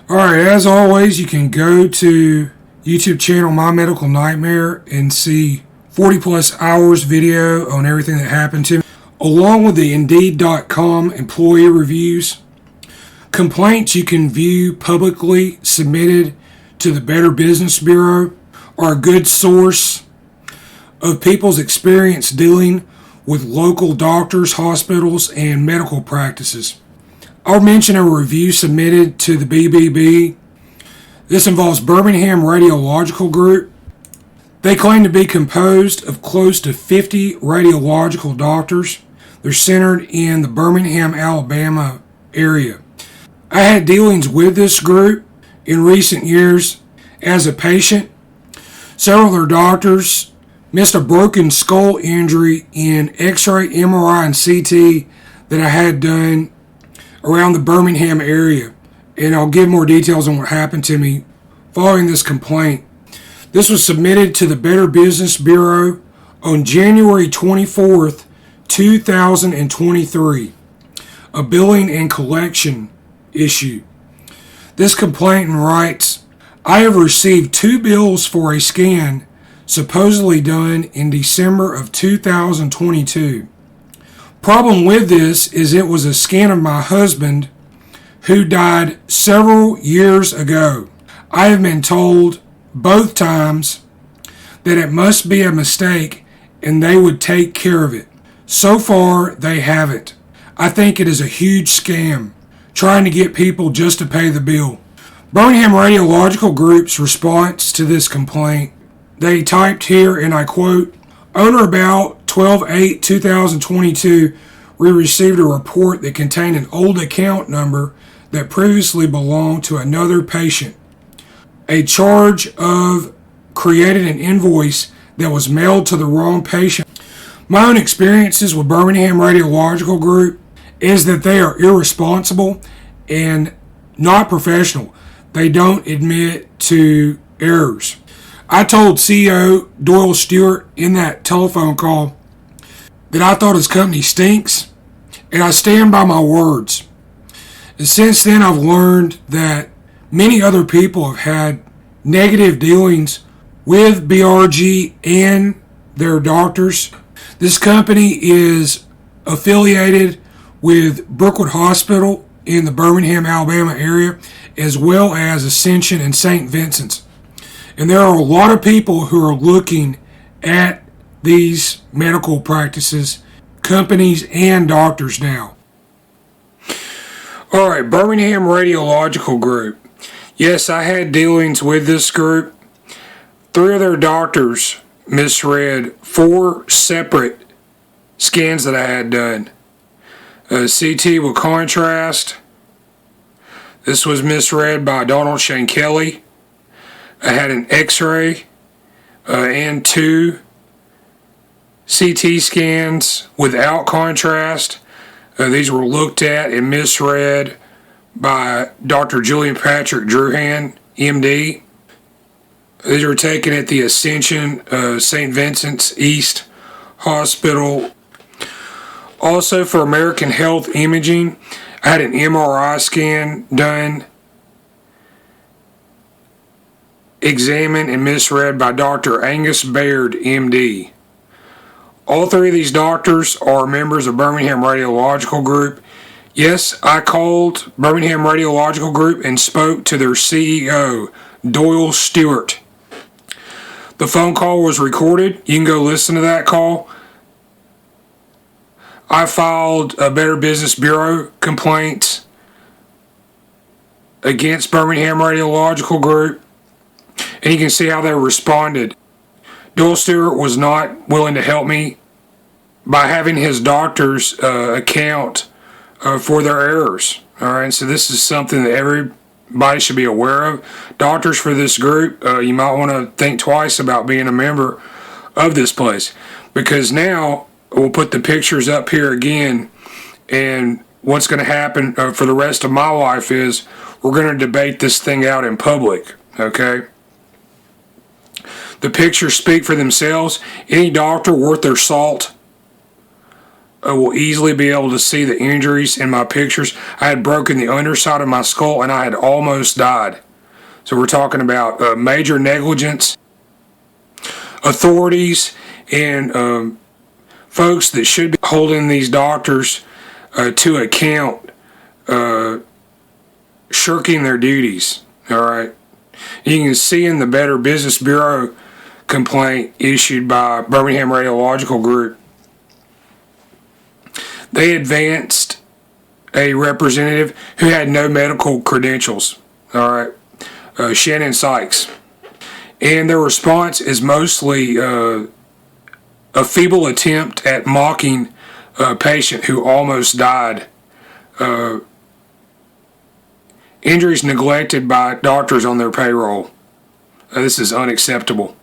Alright, as always, you can go to YouTube channel My Medical Nightmare and see 40 plus hours video on everything that happened to me, along with the Indeed.com employee reviews. Complaints you can view publicly submitted to the Better Business Bureau are a good source of people's experience dealing with local doctors, hospitals, and medical practices. I'll mention a review submitted to the BBB. This involves Birmingham Radiological Group. They claim to be composed of close to 50 radiological doctors. They're centered in the Birmingham, Alabama area. I had dealings with this group in recent years as a patient. Several of their doctors missed a broken skull injury in X-ray, MRI, and CT that I had done around the Birmingham area. And I'll give more details on what happened to me following this complaint. This was submitted to the Better Business Bureau on January 24th, 2023. A billing and collection issue. This complainant writes, I have received 2 bills for a scan supposedly done in December of 2022. Problem with this is it was a scan of my husband who died several years ago. I have been told both times that it must be a mistake and they would take care of it. So far, they haven't. I think it is a huge scam, trying to get people just to pay the bill. Birmingham Radiological Group's response to this complaint, they typed here, and I quote, on or about 12/8/2022, we received a report that contained an old account number that previously belonged to another patient. A charge of created an invoice that was mailed to the wrong patient. My own experiences with Birmingham Radiological Group is that they are irresponsible and not professional. They don't admit to errors. I told CEO Doyle Stewart in that telephone call that I thought his company stinks, and I stand by my words. And since then, I've learned that many other people have had negative dealings with BRG and their doctors. This company is affiliated with Brookwood Hospital in the Birmingham, Alabama area, as well as Ascension and St. Vincent's. And there are a lot of people who are looking at these medical practices, companies, and doctors now. Alright, Birmingham Radiological Group. Yes, I had dealings with this group. 3 of their doctors misread 4 separate scans that I had done. CT with contrast. This was misread by Donald Shane Kelly. I had an X-ray and 2 CT scans without contrast. These were looked at and misread by Dr. Julian Patrick Druhan MD. These were taken at the Ascension St. Vincent's East Hospital. Also for American Health Imaging, I had an MRI scan done, examined and misread by Dr. Angus Baird MD. All 3 of these doctors are members of Birmingham Radiological Group. Yes, I called Birmingham Radiological Group and spoke to their CEO, Doyle Stewart. The phone call was recorded. You can go listen to that call. I filed a Better Business Bureau complaint against Birmingham Radiological Group, and you can see how they responded. Doyle Stewart was not willing to help me by having his doctors account for their errors. Alright, so this is something that everybody should be aware of. Doctors for this group, you might want to think twice about being a member of this place, because now we'll put the pictures up here again, and what's going to happen for the rest of my life is we're going to debate this thing out in public, okay? The pictures speak for themselves. Any doctor worth their salt will easily be able to see the injuries in my pictures. I had broken the underside of my skull and I had almost died. So we're talking about major negligence. Authorities and folks that should be holding these doctors to account shirking their duties. All right. You can see in the Better Business Bureau complaint issued by Birmingham Radiological Group, they advanced a representative who had no medical credentials. All right. Shannon Sykes. And their response is mostly a feeble attempt at mocking a patient who almost died. Injuries neglected by doctors on their payroll. This is unacceptable.